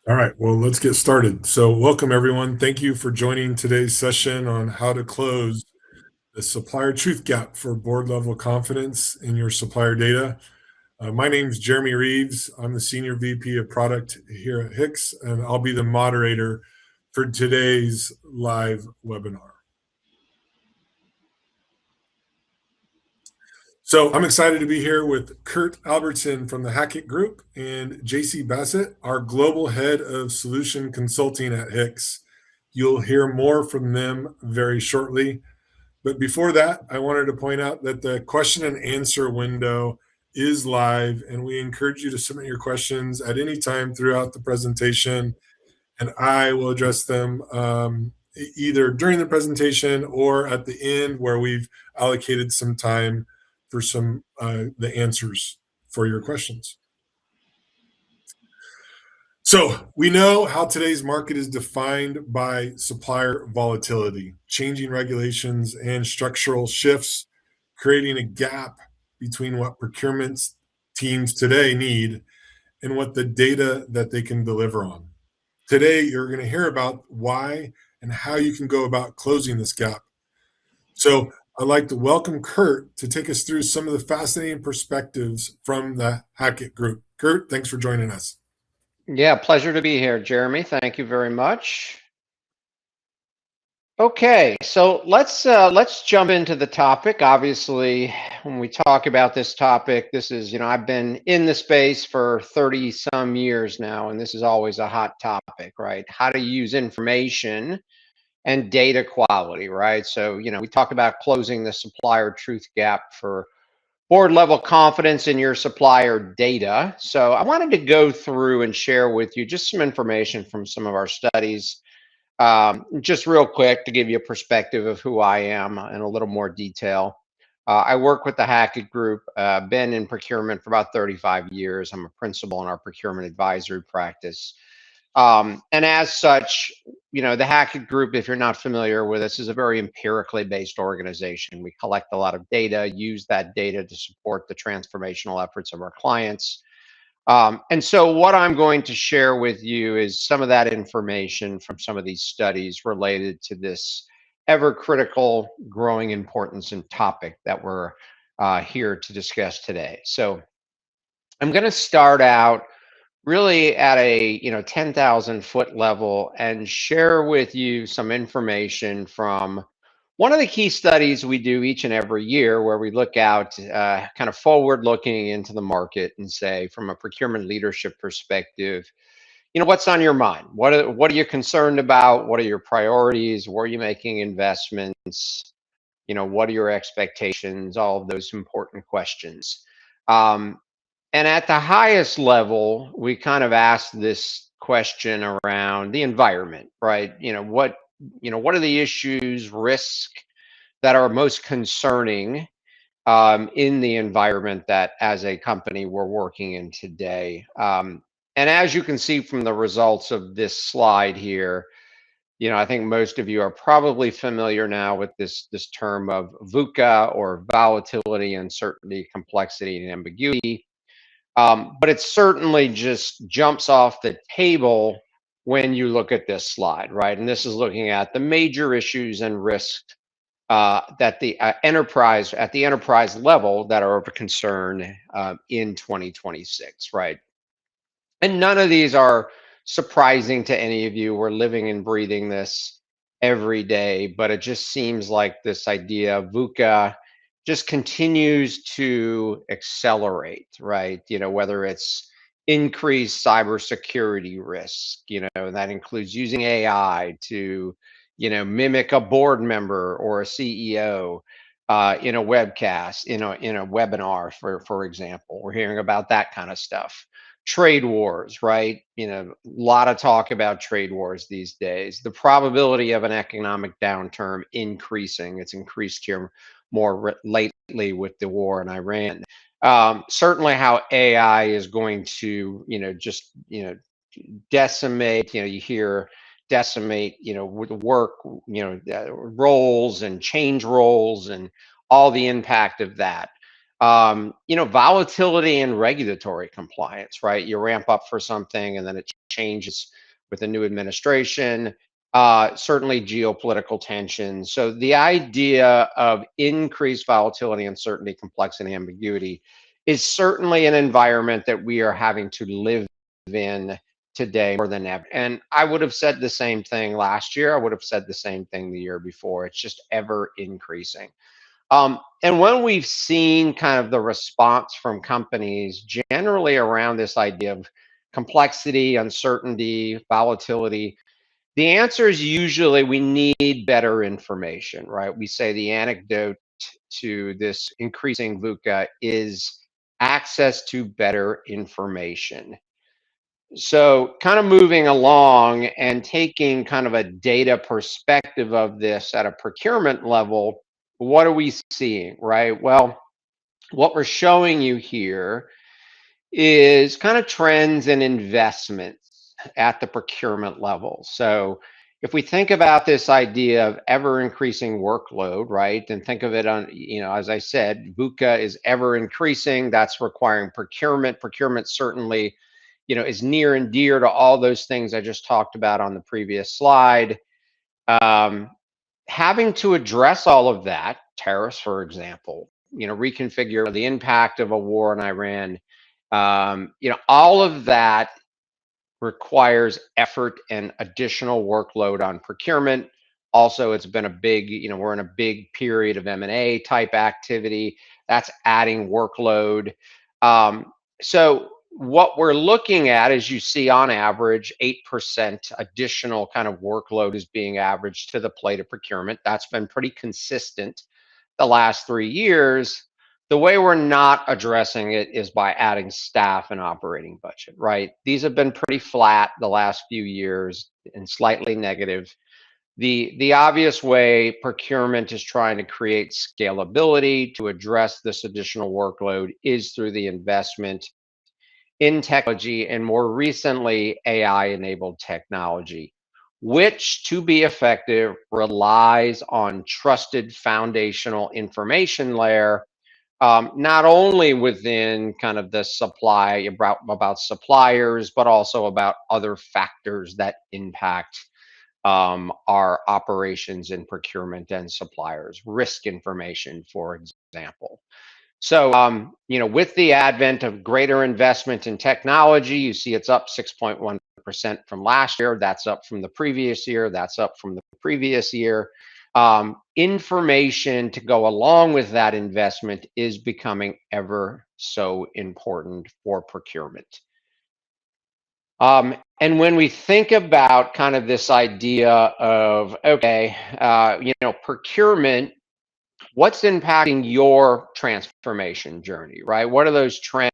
All right, well, let's get started. So, welcome everyone. Thank you for joining today's session on how to close the supplier truth gap for board level confidence in your supplier data. My name is Jeremy Reeves. I'm the Senior VP of Product here at HICX, and I'll be the moderator for today's live webinar. So I'm excited to be here with Kurt Albertson from the Hackett Group and Jacy Bassett, our Global Head of Solution Consulting at HICX. You'll hear more from them very shortly. But before that, I wanted to point out that the question and answer window is live, and we encourage you to submit your questions at any time throughout the presentation, and I will address them either during the presentation or at the end where we've allocated some time for the answers for your questions. So we know how today's market is defined by supplier volatility, changing regulations, and structural shifts, creating a gap between what procurement teams today need and what the data that they can deliver on. Today, you're going to hear about why and how you can go about closing this gap. So I'd like to welcome Kurt to take us through some of the fascinating perspectives from the Hackett Group. Kurt, thanks for joining us. Yeah, pleasure to be here, Jeremy. Thank you very much. Okay, so let's jump into the topic. Obviously, when we talk about this topic, this is, I've been in the space for 30 some years now, and this is always a hot topic, right? How to use information and data quality, right? So, we talk about closing the supplier truth gap for board level confidence in your supplier data. So I wanted to go through and share with you just some information from some of our studies. Just real quick to give you a perspective of who I am in a little more detail. I work with the Hackett Group, been in procurement for about 35 years. I'm a principal in our procurement advisory practice. And as such, the Hackett Group, if you're not familiar with us, is a very empirically based organization. We collect a lot of data, use that data to support the transformational efforts of our clients. And so what I'm going to share with you is some of that information from some of these studies related to this ever critical growing importance and topic that we're here to discuss today. So I'm going to start out really at a 10,000 foot level and share with you some information from one of the key studies we do each and every year, where we look out kind of forward looking into the market and say, from a procurement leadership perspective, what's on your mind? What are you concerned about? What are your priorities? Where are you making investments? What are your expectations? All of those important questions. And at the highest level, we kind of ask this question around the environment, right? What are the issues, risk that are most concerning in the environment that as a company we're working in today? And as you can see from the results of this slide here, I think most of you are probably familiar now with this term of VUCA, or volatility, uncertainty, complexity, and ambiguity. But it certainly just jumps off the table when you look at this slide, right? And this is looking at the major issues and risks that the enterprise level that are of concern in 2026, right? And none of these are surprising to any of you. We're living and breathing this every day, but it just seems like this idea of VUCA just continues to accelerate, right? Whether it's increased cybersecurity risk, that includes using AI to, mimic a board member or a CEO in a webcast, in a webinar, for example. We're hearing about that kind of stuff. Trade wars, right? A lot of talk about trade wars these days. The probability of an economic downturn increasing. It's increased here more lately with the war in Iran. Certainly how AI is going to, decimate, you hear decimate, with work, roles and change roles and all the impact of that. Volatility and regulatory compliance, right? You ramp up for something and then it changes with a new administration. Certainly geopolitical tensions. So the idea of increased volatility, uncertainty, complexity, ambiguity is certainly an environment that we are having to live in today more than ever. And I would have said the same thing last year. I would have said the same thing the year before. It's just ever increasing. And when we've seen kind of the response from companies generally around this idea of complexity, uncertainty, volatility, the answer is usually we need better information, right? We say the anecdote to this increasing VUCA is access to better information. So kind of moving along and taking kind of a data perspective of this at a procurement level, what are we seeing, right? Well, what we're showing you here is kind of trends and investments at the procurement level. So if we think about this idea of ever increasing workload, right, and think of it on, as I said, VUCA is ever increasing. That's requiring procurement. Procurement certainly, is near and dear to all those things I just talked about on the previous slide. Having to address all of that, tariffs, for example, reconfigure the impact of a war in Iran, all of that requires effort and additional workload on procurement. Also, it's been a big, we're in a big period of M&A type activity. That's adding workload. So what we're looking at is you see on average 8% additional kind of workload is being averaged to the plate of procurement. That's been pretty consistent the last 3 years. The way we're not addressing it is by adding staff and operating budget, right? These have been pretty flat the last few years and slightly negative. The obvious way procurement is trying to create scalability to address this additional workload is through the investment in technology and more recently AI-enabled technology, which to be effective relies on trusted foundational information layer, not only within kind of the supply about suppliers, but also about other factors that impact our operations in procurement and suppliers, risk information, for example. So, with the advent of greater investment in technology, you see it's up 6.1% from last year. That's up from the previous year. That's up from the previous year. Information to go along with that investment is becoming ever so important for procurement. And when we think about kind of this idea of, okay, procurement, what's impacting your transformation journey, right? What are those trends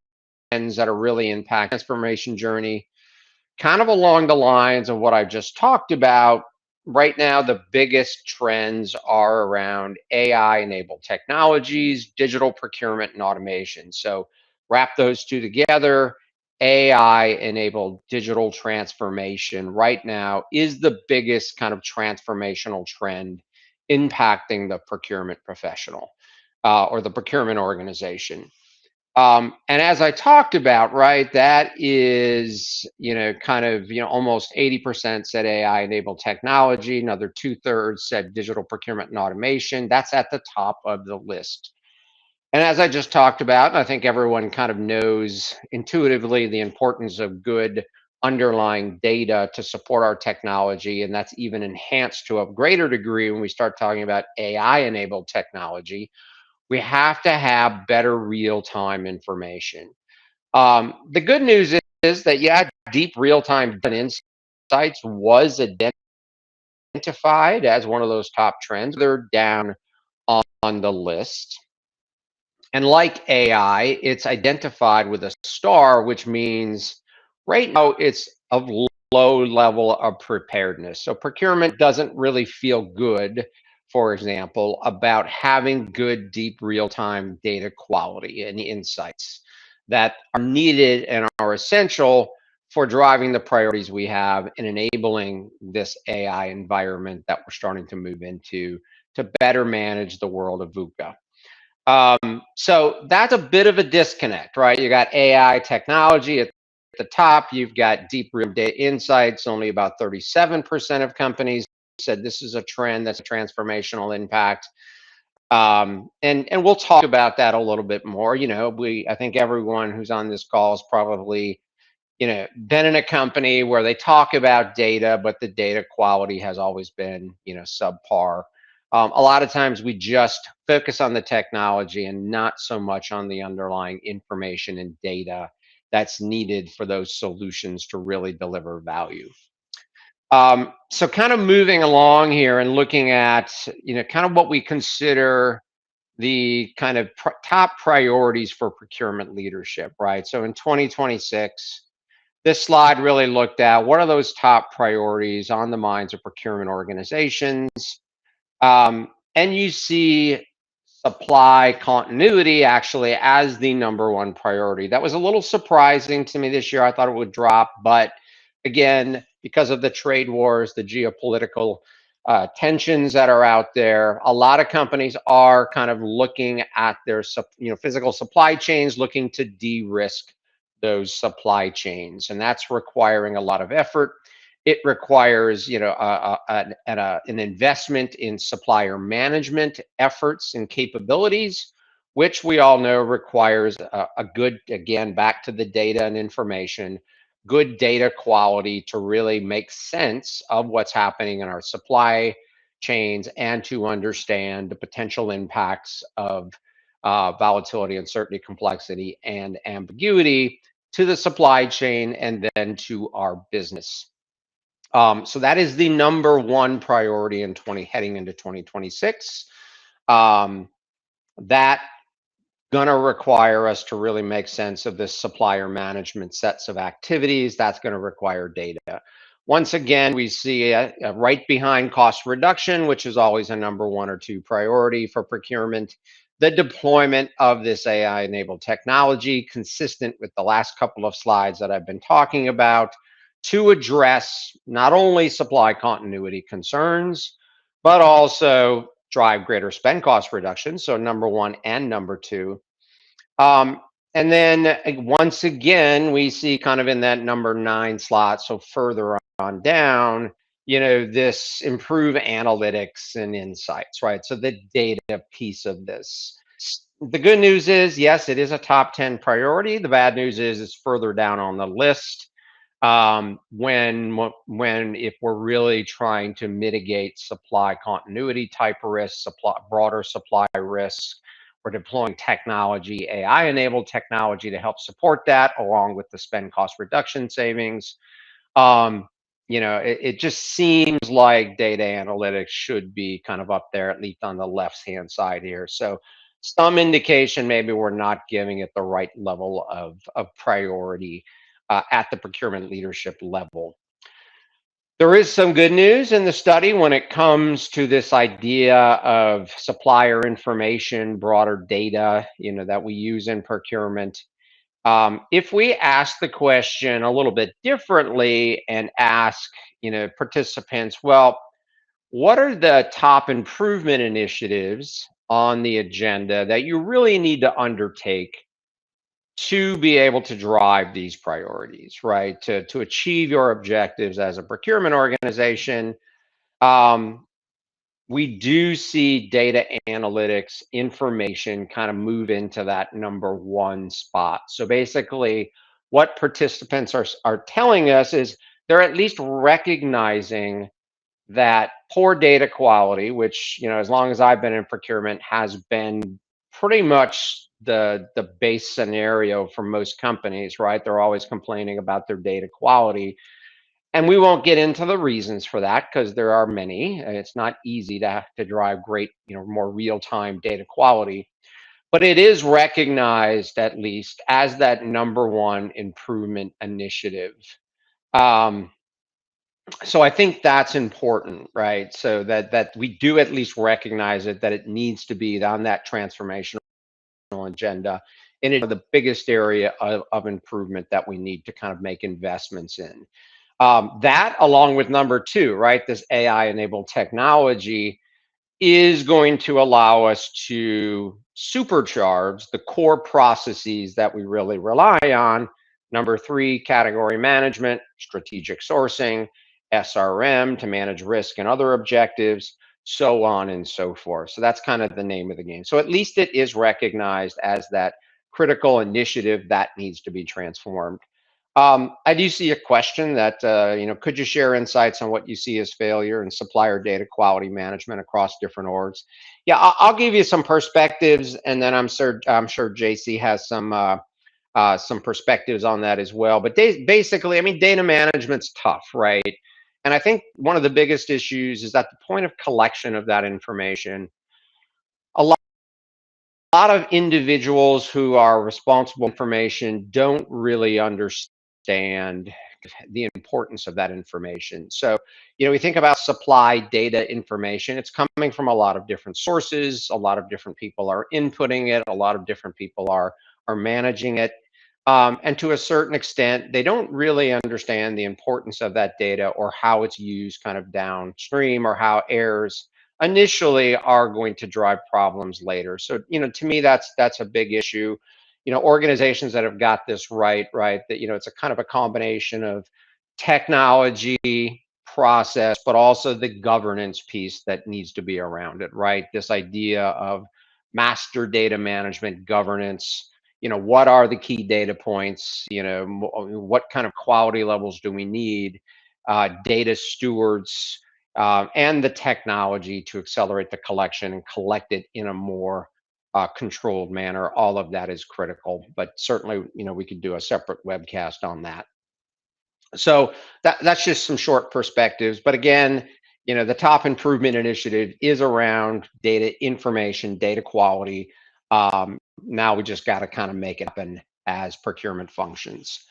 that are really impacting transformation journey? Kind of along the lines of what I just talked about. Right now, the biggest trends are around AI-enabled technologies, digital procurement, and automation. So wrap those two together. AI-enabled digital transformation right now is the biggest kind of transformational trend impacting the procurement professional or the procurement organization. And as I talked about, right, that is, kind of, almost 80% said AI-enabled technology. Another 2/3 said digital procurement and automation. That's at the top of the list. And as I just talked about, I think everyone kind of knows intuitively the importance of good underlying data to support our technology. And that's even enhanced to a greater degree when we start talking about AI-enabled technology. We have to have better real-time information. The good news is that, yeah, deep real-time insights was identified as one of those top trends. They're down on the list. And like AI, it's identified with a star, which means right now it's of low level of preparedness. So procurement doesn't really feel good, for example, about having good, deep, real-time data quality and insights that are needed and are essential for driving the priorities we have and enabling this AI environment that we're starting to move into to better manage the world of VUCA. So that's a bit of a disconnect, right? You got AI technology at the top. You've got deep real data insights. Only about 37% of companies said this is a trend that's a transformational impact. And we'll talk about that a little bit more. I think everyone who's on this call is probably been in a company where they talk about data, but the data quality has always been subpar. A lot of times we just focus on the technology and not so much on the underlying information and data that's needed for those solutions to really deliver value. So kind of moving along here and looking at kind of what we consider the kind of top priorities for procurement leadership, right? So in 2026, this slide really looked at what are those top priorities on the minds of procurement organizations. And you see supply continuity actually as the number one priority. That was a little surprising to me this year. I thought it would drop, but again, because of the trade wars, the geopolitical tensions that are out there, a lot of companies are kind of looking at their physical supply chains, looking to de-risk those supply chains, and that's requiring a lot of effort. It requires an investment in supplier management efforts and capabilities, which we all know requires a good, again, back to the data and information, good data quality to really make sense of what's happening in our supply chains and to understand the potential impacts of volatility, uncertainty, complexity, and ambiguity to the supply chain and then to our business. So that is the number one priority in heading into 2026. That gonna require us to really make sense of this supplier management sets of activities. That's gonna require data. Once again, we see right behind cost reduction, which is always a number one or two priority for procurement, the deployment of this AI-enabled technology, consistent with the last couple of slides that I've been talking about, to address not only supply continuity concerns, but also drive greater spend cost reduction. So number one and number two. And then once again, we see kind of in that number 9 slot, so further on down, this improve analytics and insights, right? So the data piece of this. The good news is, yes, it is a top 10 priority. The bad news is it's further down on the list. When if we're really trying to mitigate supply continuity type risks, broader supply risks, we're deploying technology, AI-enabled technology to help support that, along with the spend cost reduction savings. It just seems like data analytics should be kind of up there, at least on the left-hand side here. So some indication maybe we're not giving it the right level of priority at the procurement leadership level. There is some good news in the study when it comes to this idea of supplier information, broader data, that we use in procurement. If we ask the question a little bit differently and ask, participants, well, what are the top improvement initiatives on the agenda that you really need to undertake to be able to drive these priorities, right? To achieve your objectives as a procurement organization. We do see data analytics information kind of move into that number one spot. So basically, what participants are telling us is they're at least recognizing that poor data quality, which, as long as I've been in procurement, has been pretty much the base scenario for most companies, right? They're always complaining about their data quality. And we won't get into the reasons for that because there are many. It's not easy to drive great, more real-time data quality. But it is recognized, at least, as that number one improvement initiative. So I think that's important, right? So that we do at least recognize it, that it needs to be on that transformational agenda. And it's the biggest area of improvement that we need to kind of make investments in. That, along with number two, right, this AI-enabled technology, is going to allow us to supercharge the core processes that we really rely on. Number 3, category management, strategic sourcing, SRM to manage risk and other objectives, so on and so forth. So that's kind of the name of the game. So at least it is recognized as that critical initiative that needs to be transformed. I do see a question that, could you share insights on what you see as failure in supplier data quality management across different orgs? Yeah, I'll give you some perspectives, and then I'm sure Jacy has some perspectives on that as well. But basically, I mean, data management's tough, right? And I think one of the biggest issues is at the point of collection of that information, a lot of individuals who are responsible for information don't really understand the importance of that information. So, we think about supply data information. It's coming from a lot of different sources. A lot of different people are inputting it. A lot of different people are managing it. And to a certain extent, they don't really understand the importance of that data or how it's used kind of downstream, or how errors initially are going to drive problems later. So, to me, that's a big issue. Organizations that have got this right, that, it's a kind of a combination of technology, process, but also the governance piece that needs to be around it, right? This idea of master data management governance. What are the key data points? What kind of quality levels do we need? Data stewards, and the technology to accelerate the collection and collect it in a more controlled manner. All of that is critical, but certainly, we could do a separate webcast on that. So that's just some short perspectives. But again, the top improvement initiative is around data information, data quality. Now we just got to kind of make it happen as procurement functions.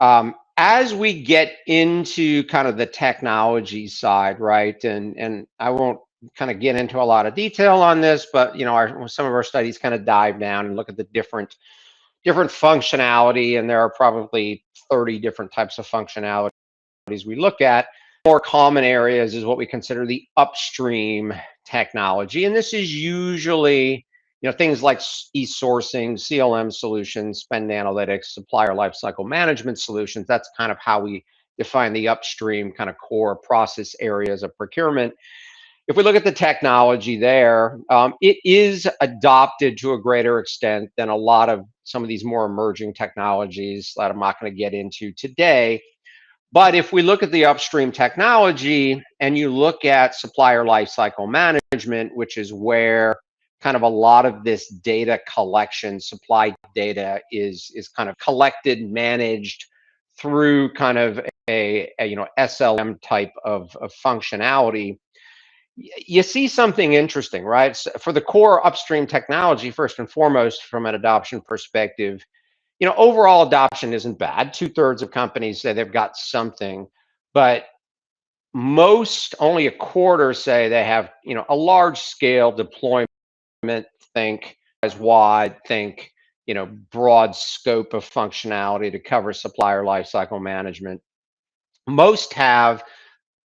As we get into kind of the technology side, right, and I won't kind of get into a lot of detail on this, but some of our studies kind of dive down and look at the different functionality, and there are probably 30 different types of functionalities we look at. More common areas is what we consider the upstream technology, and this is usually things like e-sourcing, CLM solutions, spend analytics, supplier lifecycle management solutions. That's kind of how we define the upstream kind of core process areas of procurement. If we look at the technology there, it is adopted to a greater extent than a lot of some of these more emerging technologies that I'm not going to get into today. But if we look at the upstream technology and you look at supplier lifecycle management, which is where kind of a lot of this data collection, supply data is kind of collected, managed through kind of a SLM type of functionality, you see something interesting, right? So for the core upstream technology, first and foremost, from an adoption perspective, overall adoption isn't bad. 2/3 of companies say they've got something, but only a quarter say they have, a large scale deployment. Think as wide, think, broad scope of functionality to cover supplier lifecycle management. Most have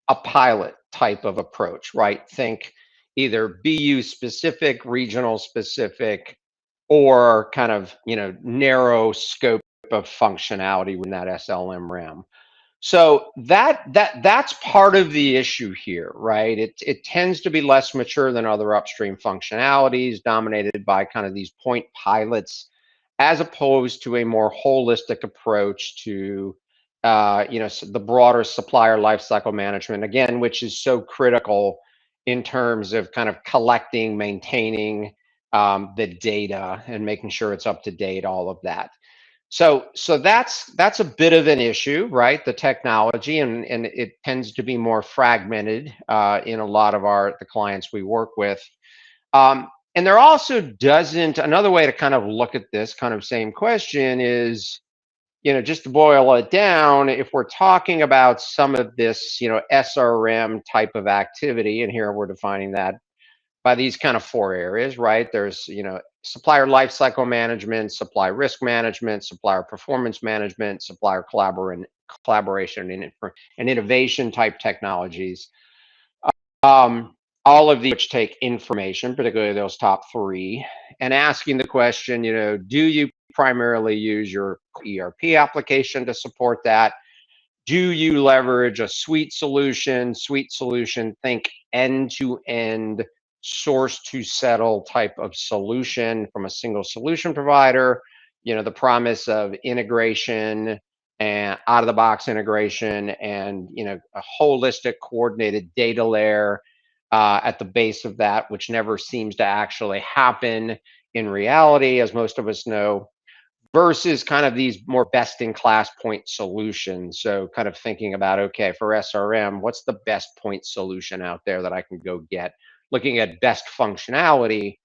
a pilot type of approach, right? Think either BU specific, regional specific, or kind of, narrow scope of functionality within that SLM realm. So that's part of the issue here, right? It tends to be less mature than other upstream functionalities, dominated by kind of these point pilots, as opposed to a more holistic approach to the broader supplier lifecycle management, again, which is so critical in terms of kind of collecting, maintaining the data and making sure it's up to date, all of that. So that's a bit of an issue, right? The technology, and it tends to be more fragmented in a lot of the clients we work with. And there also doesn't, another way to kind of look at this kind of same question is, just to boil it down, if we're talking about some of this, SRM type of activity, and here we're defining that by these kind of 4 areas, right? There's, supplier lifecycle management, supply risk management, supplier performance management, supplier collaboration and innovation type technologies. all of these which take information, particularly those top three, and asking the question, do you primarily use your ERP application to support that? Do you leverage a suite solution? Suite solution, think end-to-end, source to settle type of solution from a single solution provider. The promise of integration and out of the box integration and a holistic coordinated data layer at the base of that, which never seems to actually happen in reality, as most of us know, versus kind of these more best in class point solutions. So kind of thinking about, okay, for SRM, what's the best point solution out there that I can go get, looking at best functionality.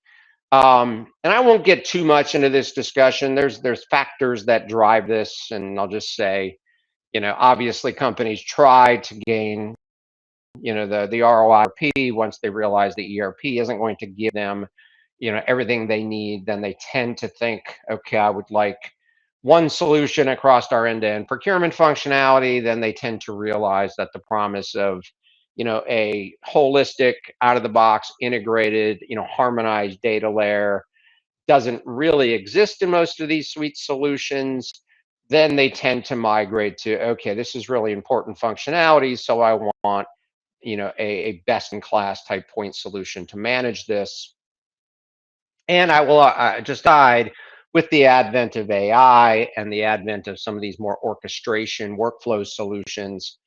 And I won't get too much into this discussion. There's factors that drive this, and I'll just say, obviously companies try to gain, the ROI once they realize the ERP isn't going to give them, everything they need. Then they tend to think, okay, I would like one solution across our end-to-end procurement functionality. Then they tend to realize that the promise of, a holistic, out of the box, integrated, harmonized data layer doesn't really exist in most of these suite solutions. Then they tend to migrate to, okay, this is really important functionality, so I want, a best in class type point solution to manage this. And I will just guide with the advent of AI and the advent of some of these more orchestration workflow solutions.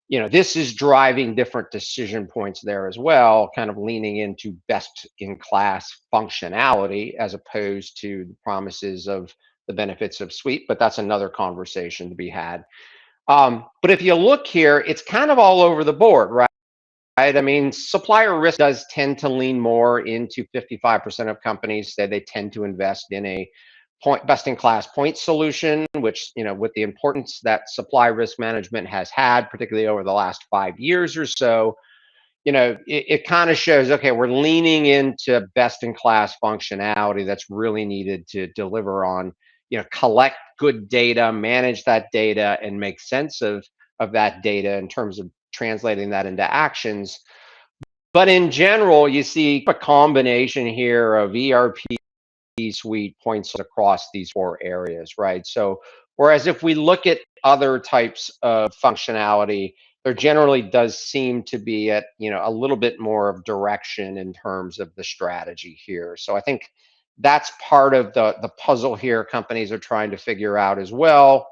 This is driving different decision points there as well, kind of leaning into best in class functionality as opposed to the promises of the benefits of suite. But that's another conversation to be had. But if you look here, it's kind of all over the board, right? I mean, supplier risk does tend to lean more into 55% of companies say they tend to invest in a best-in-class point solution, which, with the importance that supply risk management has had, particularly over the last 5 years or so, it kind of shows, okay, we're leaning into best-in-class functionality that's really needed to deliver on, collect good data, manage that data, and make sense of that data in terms of translating that into actions. But in general, you see a combination here of ERP suite points across these 4 areas, right? So whereas if we look at other types of functionality, there generally does seem to be at, a little bit more of direction in terms of the strategy here. So I think that's part of the puzzle here companies are trying to figure out as well.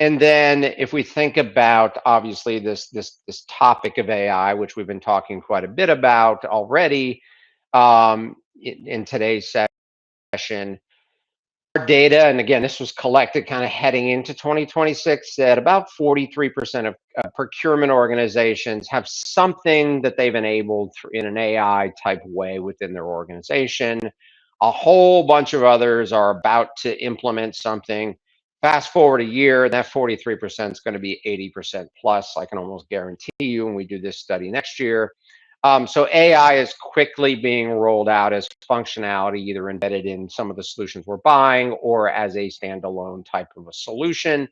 And then if we think about obviously this topic of AI, which we've been talking quite a bit about already in today's session, our data, and again, this was collected kind of heading into 2026, that about 43% of procurement organizations have something that they've enabled in an AI type way within their organization. A whole bunch of others are about to implement something. Fast forward a year, that 43% is going to be 80% plus. I can almost guarantee you when we do this study next year. So AI is quickly being rolled out as functionality, either embedded in some of the solutions we're buying or as a standalone type of a solution.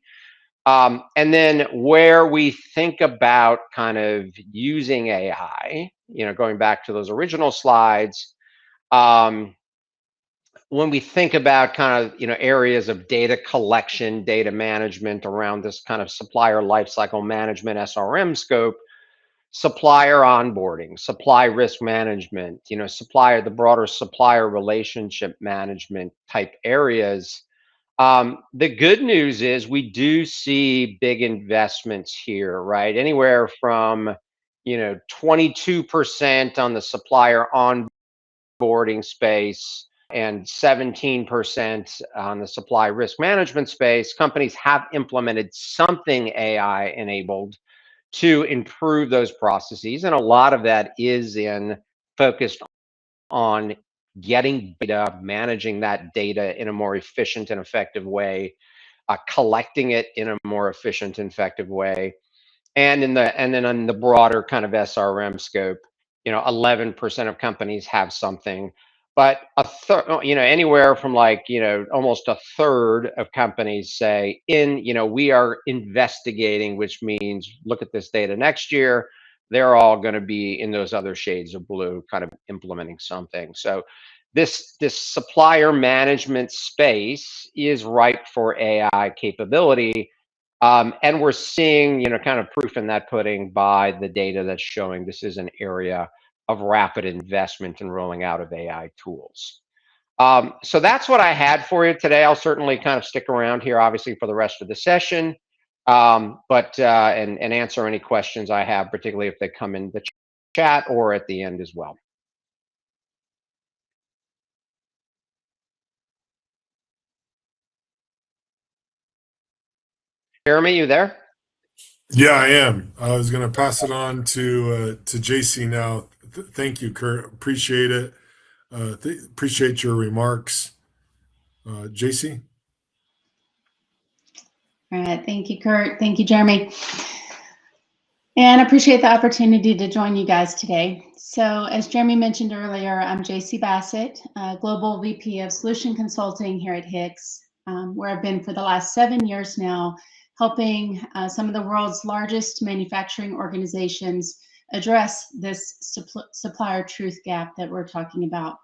And then where we think about kind of using AI, going back to those original slides, when we think about kind of, areas of data collection, data management around this kind of supplier lifecycle management, SRM scope, supplier onboarding, supply risk management, the broader supplier relationship management type areas. The good news is we do see big investments here, right? Anywhere from, 22% on the supplier onboarding space and 17% on the supply risk management space. Companies have implemented something AI enabled to improve those processes. And a lot of that is focused on getting data, managing that data in a more efficient and effective way, collecting it in a more efficient and effective way. And then on the broader kind of SRM scope, 11% of companies have something, but anywhere from almost a third of companies say we are investigating, which means look at this data next year. they're all going to be in those other shades of blue, kind of implementing something. So this supplier management space is ripe for AI capability. And we're seeing, kind of proof in that pudding by the data that's showing this is an area of rapid investment in rolling out of AI tools. So that's what I had for you today. I'll certainly kind of stick around here, obviously, for the rest of the session, but and answer any questions I have, particularly if they come in the chat or at the end as well. Jeremy, you there? Yeah, I am. I was going to pass it on to Jacy now. Thank you, Kurt. Appreciate it. Appreciate your remarks, Jacy. All right, thank you, Kurt. Thank you, Jeremy. And I appreciate the opportunity to join you guys today. So as Jeremy mentioned earlier, I'm Jacy Bassett, Global VP of Solution Consulting here at HICX, where I've been for the last 7 years now, helping some of the world's largest manufacturing organizations address this supplier truth gap that we're talking about.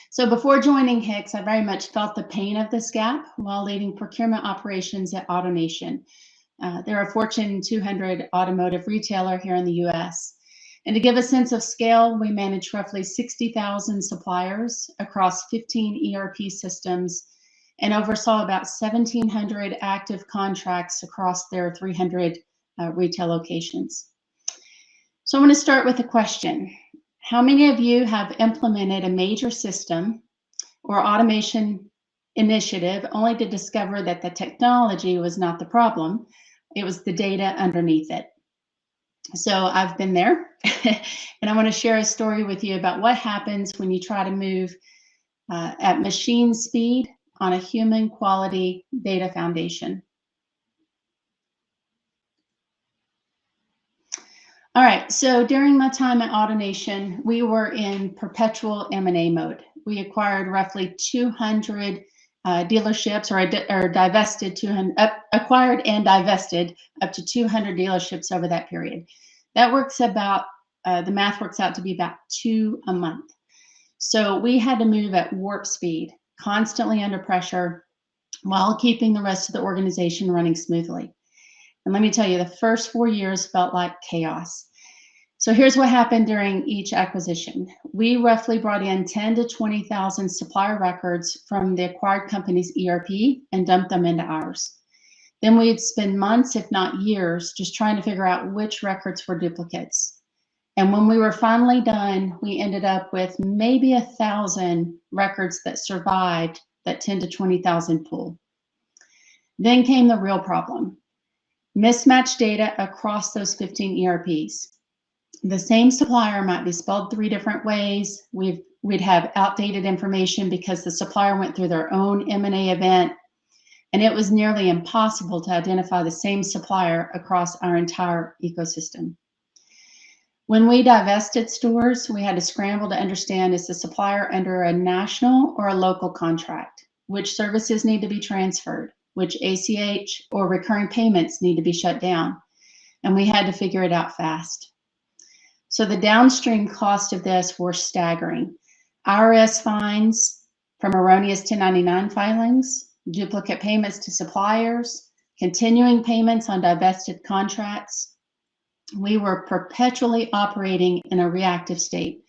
So before joining HICX, I very much felt the pain of this gap while leading procurement operations at AutoNation. They're a Fortune 200 automotive retailer here in the US. And to give a sense of scale, we manage roughly 60,000 suppliers across 15 ERP systems and oversaw about 1,700 active contracts across their 300 retail locations. So I want to start with a question. How many of you have implemented a major system or automation initiative only to discover that the technology was not the problem? It was the data underneath it. So I've been there, and I want to share a story with you about what happens when you try to move at machine speed on a human quality data foundation. All right, so during my time at AutoNation, we were in perpetual M&A mode. We acquired roughly 200 dealerships, or divested 200, acquired and divested up to 200 dealerships over that period. That works about, the math works out to be about 2 a month. So we had to move at warp speed, constantly under pressure, while keeping the rest of the organization running smoothly. And let me tell you, the first 4 years felt like chaos. So here's what happened during each acquisition. We roughly brought in 10 to 20,000 supplier records from the acquired company's ERP and dumped them into ours. Then we'd spend months, if not years, just trying to figure out which records were duplicates. And when we were finally done, we ended up with maybe 1,000 records that survived that 10 to 20,000 pool. Then came the real problem. Mismatched data across those 15 ERPs. The same supplier might be spelled 3 different ways. We'd have outdated information because the supplier went through their own M&A event, and it was nearly impossible to identify the same supplier across our entire ecosystem. When we divested stores, we had to scramble to understand, is the supplier under a national or a local contract? Which services need to be transferred? Which ACH or recurring payments need to be shut down? And we had to figure it out fast. So the downstream cost of this were staggering. IRS fines from erroneous 1099 filings, duplicate payments to suppliers, continuing payments on divested contracts. We were perpetually operating in a reactive state,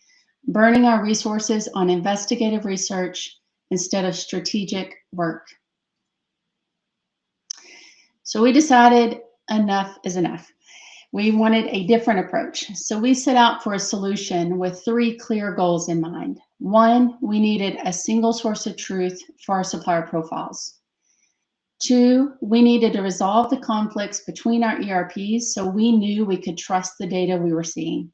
burning our resources on investigative research instead of strategic work. So we decided enough is enough. We wanted a different approach. So we set out for a solution with 3 clear goals in mind. 1, we needed a single source of truth for our supplier profiles. 2, we needed to resolve the conflicts between our ERPs so we knew we could trust the data we were seeing.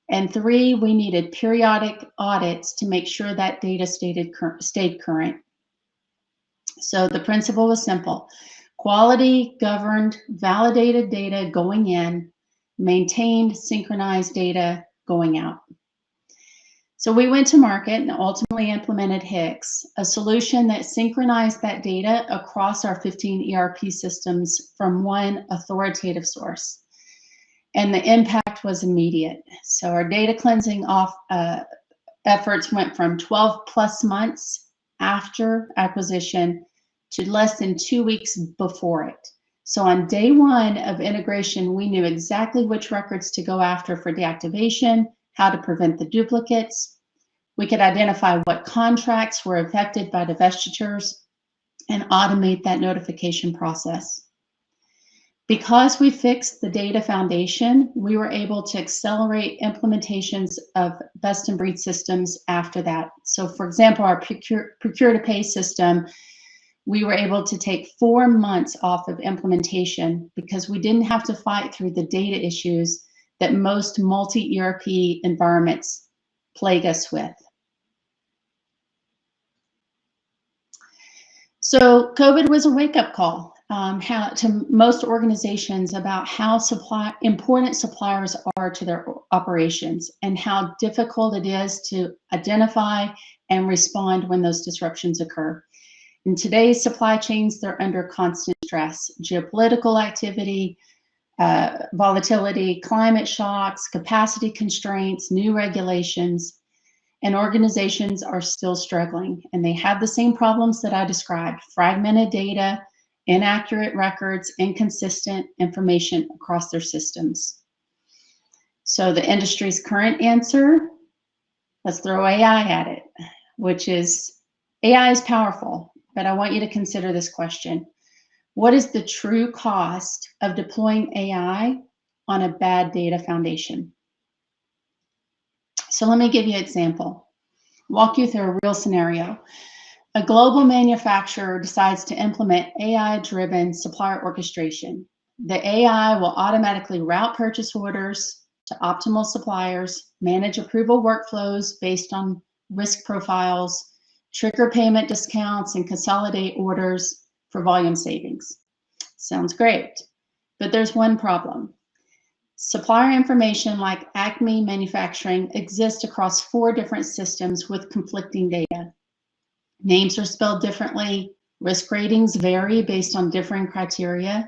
And 3, we needed periodic audits to make sure that data stayed current. So the principle was simple. Quality, governed, validated data going in, maintained, synchronized data going out. So we went to market and ultimately implemented HICX, a solution that synchronized that data across our 15 ERP systems from one authoritative source. and the impact was immediate. So our data cleansing efforts went from 12 plus months after acquisition to less than 2 weeks before it. So on day one of integration, we knew exactly which records to go after for deactivation, how to prevent the duplicates. We could identify what contracts were affected by divestitures and automate that notification process. Because we fixed the data foundation, we were able to accelerate implementations of best-in-breed systems after that. So for example, our procure-to-pay system, we were able to take 4 months off of implementation because we didn't have to fight through the data issues that most multi-ERP environments plague us with. So COVID was a wake-up call to most organizations about how important suppliers are to their operations and how difficult it is to identify and respond when those disruptions occur. In today's supply chains, they're under constant stress. Geopolitical activity, volatility, climate shocks, capacity constraints, new regulations, and organizations are still struggling. And they have the same problems that I described: fragmented data, inaccurate records, inconsistent information across their systems. So the industry's current answer, let's throw AI at it, which is, AI is powerful, but I want you to consider this question. What is the true cost of deploying AI on a bad data foundation? So let me give you an example. Walk you through a real scenario. A global manufacturer decides to implement AI-driven supplier orchestration. The AI will automatically route purchase orders to optimal suppliers, manage approval workflows based on risk profiles, trigger payment discounts, and consolidate orders for volume savings. Sounds great, but there's one problem. Supplier information like Acme Manufacturing exists across 4 different systems with conflicting data. Names are spelled differently, risk ratings vary based on differing criteria,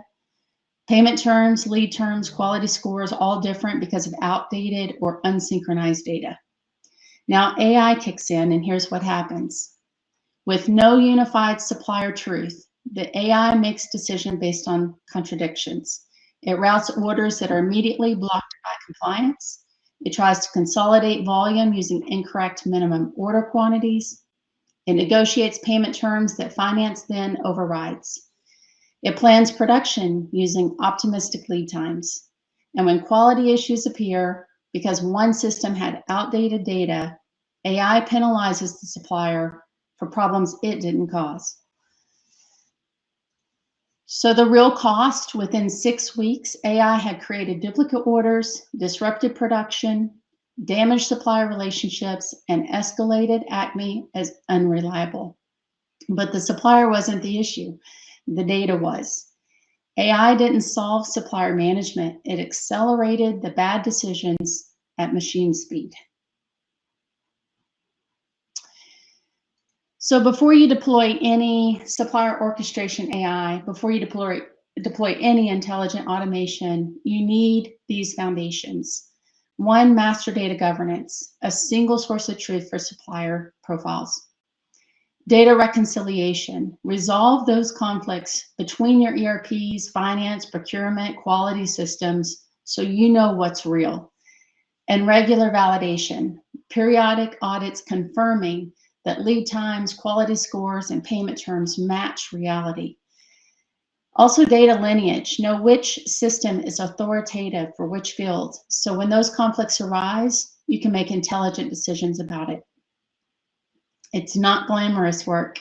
payment terms, lead terms, quality scores, all different because of outdated or unsynchronized data. Now AI kicks in, and here's what happens. With no unified supplier truth, the AI makes decisions based on contradictions. It routes orders that are immediately blocked by compliance. It tries to consolidate volume using incorrect minimum order quantities. It negotiates payment terms that finance then overrides. It plans production using optimistic lead times. And when quality issues appear, because one system had outdated data, AI penalizes the supplier for problems it didn't cause. So the real cost: within 6 weeks, AI had created duplicate orders, disrupted production, damaged supplier relationships, and escalated Acme as unreliable. But the supplier wasn't the issue. The data was. AI didn't solve supplier management. It accelerated the bad decisions at machine speed. So before you deploy any supplier orchestration AI, before you deploy any intelligent automation, you need these foundations. 1, master data governance, a single source of truth for supplier profiles. Data reconciliation, resolve those conflicts between your ERPs, finance, procurement, quality systems, so you know what's real. And regular validation, periodic audits confirming that lead times, quality scores, and payment terms match reality. Also, data lineage, know which system is authoritative for which field. So when those conflicts arise, you can make intelligent decisions about it. It's not glamorous work.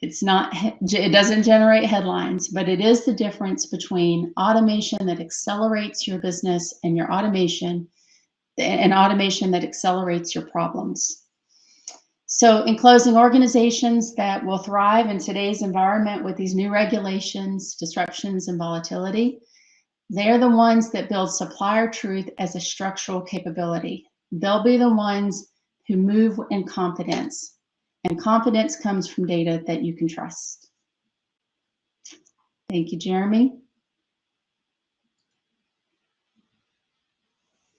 It doesn't generate headlines, but it is the difference between automation that accelerates your business and automation that accelerates your problems. So in closing, organizations that will thrive in today's environment with these new regulations, disruptions, and volatility, they're the ones that build supplier truth as a structural capability. They'll be the ones who move in confidence, and confidence comes from data that you can trust. Thank you, Jeremy.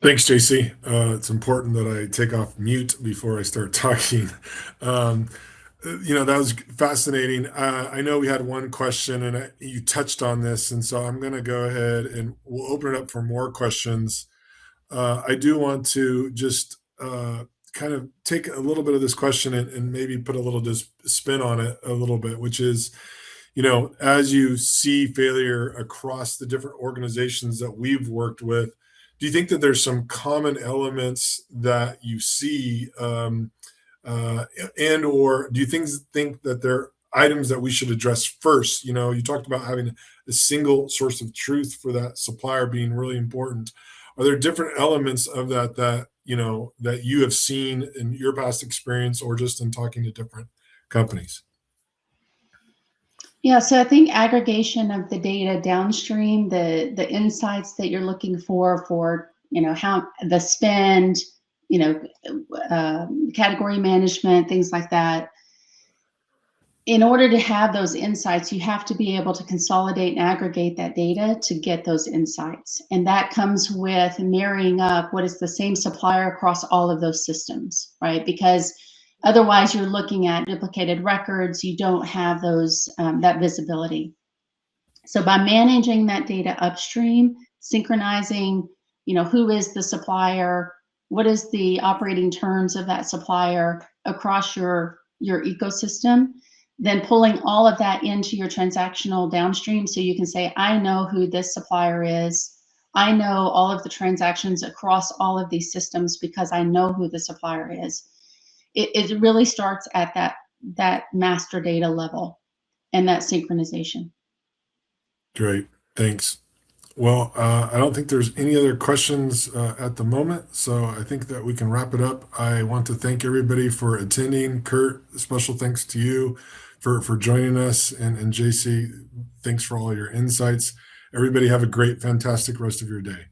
Thanks, Jacy. It's important that I take off mute before I start talking. Um, that was fascinating. I know we had one question, and you touched on this, and so I'm going to go ahead and we'll open it up for more questions. I do want to just kind of take a little bit of this question and maybe put a little spin on it a little bit, which is, as you see failure across the different organizations that we've worked with, do you think that there's some common elements that you see, and or do you think that there are items that we should address first? You talked about having a single source of truth for that supplier being really important. Are there different elements of that you have seen in your past experience or just in talking to different companies? Yeah, so I think aggregation of the data downstream, the insights that you're looking for, how the spend, category management, things like that. In order to have those insights, you have to be able to consolidate and aggregate that data to get those insights. And that comes with marrying up what is the same supplier across all of those systems, right? Because otherwise you're looking at duplicated records, you don't have those that visibility. So by managing that data upstream, synchronizing, who is the supplier, what is the operating terms of that supplier across your ecosystem, then pulling all of that into your transactional downstream so you can say, I know who this supplier is. I know all of the transactions across all of these systems because I know who the supplier is. It really starts at that master data level and that synchronization. Great, thanks. Well, I don't think there's any other questions at the moment, so I think that we can wrap it up. I want to thank everybody for attending. Kurt, special thanks to you for joining us, and Jacy, thanks for all your insights. Everybody have a great, fantastic rest of your day.